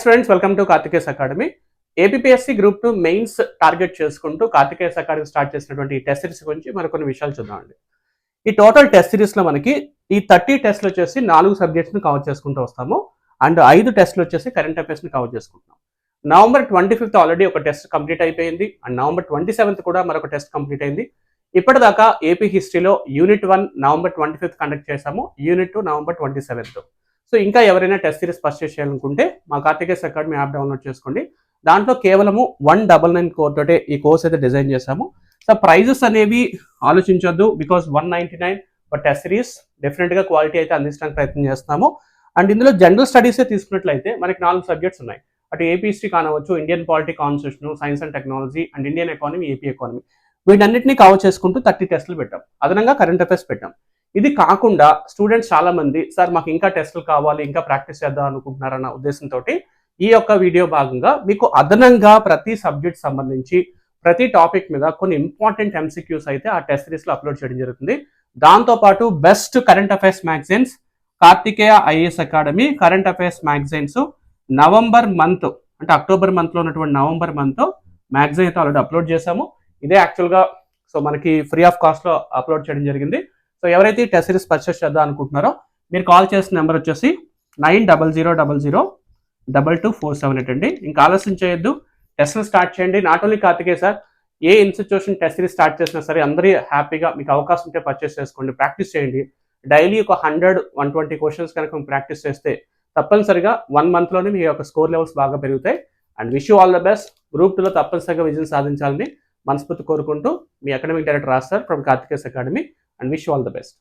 Friends, welcome to Karthikes academy. APSC group 2 mains target చేసుకుంటూ Karthikes academy start చేసినటువంటి ఈ test series గురించి మరికొన్ని విషయాలు చూద్దామండి. ఈ టోటల్ టెస్ట్ సిరీస్ లో మనకి ఈ 30 టెస్ట్లు వచ్చేసి 4 సబ్జెక్ట్స్ ని కవర్ చేసుకుంటూ వస్తాము. అండ్ 5 టెస్ట్లు వచ్చేసి కరెంట్ అఫైర్స్ ని కవర్ చేసుకుంటున్నాం. నవంబర్ 25th ఆల్రెడీ ఒక టెస్ట్ కంప్లీట్ అయిపోయింది. అండ్ నవంబర్ 27th కూడా మరొక టెస్ట్ కంప్లీట్ అయింది. ఇప్పటిదాకా ఏపీ హిస్టరీలో యూనిట్ 1 నవంబర్ 25th కండక్ట్ చేశాము. Unit 2 November 27th. సో ఇంకా ఎవరైనా టెస్ట్ సిరీస్ పర్చేస్ చేయాలనుకుంటే మా కార్తికేస్ అకాడమీ యాప్ డౌన్లోడ్ చేసుకోండి. దాంట్లో కేవలము 199 కోడ్ తోటే ఈ కోర్స్ అయితే డిజైన్ చేశాము. సో ప్రైజెస్ అనేవి ఆలోచించొద్దు, బికాస్ 199 ఫర్ టెస్ట్ సిరీస్. డెఫినెట్గా క్వాలిటీ అయితే అందించడానికి ప్రయత్నం చేస్తున్నాము. అండ్ ఇందులో జనరల్ స్టడీసే తీసుకున్నట్లయితే మనకి 4 సబ్జెక్ట్స్ ఉన్నాయి. అటు ఏపీ హిస్టరీ కానవచ్చు, Indian polity constitution, science and technology, and Indian economy, AP economy. వీటన్నిటిని కవర్ చేసుకుంటూ 30 టెస్టులు పెట్టాం. అదనంగా కరెంట్ అఫైర్స్ పెట్టాం. ఇది కాకుండా స్టూడెంట్స్ చాలా మంది సార్ మాకు ఇంకా టెస్టులు కావాలి, ఇంకా ప్రాక్టీస్ చేద్దాం అనుకుంటున్నారన్న ఉద్దేశంతో ఈ యొక్క వీడియో భాగంగా మీకు అదనంగా ప్రతి సబ్జెక్ట్ సంబంధించి ప్రతి టాపిక్ మీద కొన్ని ఇంపార్టెంట్ ఎంసీక్యూస్ అయితే ఆ టెస్ట్ సిరీస్ లో అప్లోడ్ చేయడం జరుగుతుంది. దాంతోపాటు best current affairs magazines Karthikeya IAS academy current affairs magazines November month, అంటే అక్టోబర్ మంత్ లో ఉన్నటువంటి నవంబర్ మంత్ మ్యాగజైన్ అయితే ఆల్రెడీ అప్లోడ్ చేశాము. ఇదే యాక్చువల్గా సో మనకి ఫ్రీ ఆఫ్ కాస్ట్ లో అప్లోడ్ చేయడం జరిగింది. సో ఎవరైతే టెస్ట్ సిరీస్ పర్చేస్ చేద్దాం అనుకుంటున్నారో మీరు కాల్ చేసిన నెంబర్ వచ్చేసి 9000002247 అండి. ఇంకా ఆలస్యం చేయొద్దు, టెస్ట్లు స్టార్ట్ చేయండి. నాట్ ఓన్లీ కార్తికేయ సార్, ఏ ఇన్స్టిట్యూషన్ టెస్ట్ సిరీస్ స్టార్ట్ చేసినా సరే అందరూ హ్యాపీగా మీకు అవకాశం ఉంటే పర్చేస్ చేసుకోండి, ప్రాక్టీస్ చేయండి. డైలీ ఒక 100-120 క్వశ్చన్స్ కనుక మీరు ప్రాక్టీస్ చేస్తే తప్పనిసరిగా 1 monthలోనే మీ యొక్క స్కోర్ లెవెల్స్ బాగా పెరుగుతాయి. And wish you all the best. Group 2లో తప్పనిసరిగా విజయం సాధించాలని మనస్ఫూర్తి కోరుకుంటూ మీ academic director Raj sir from Karthikes academy, and wish you all the best.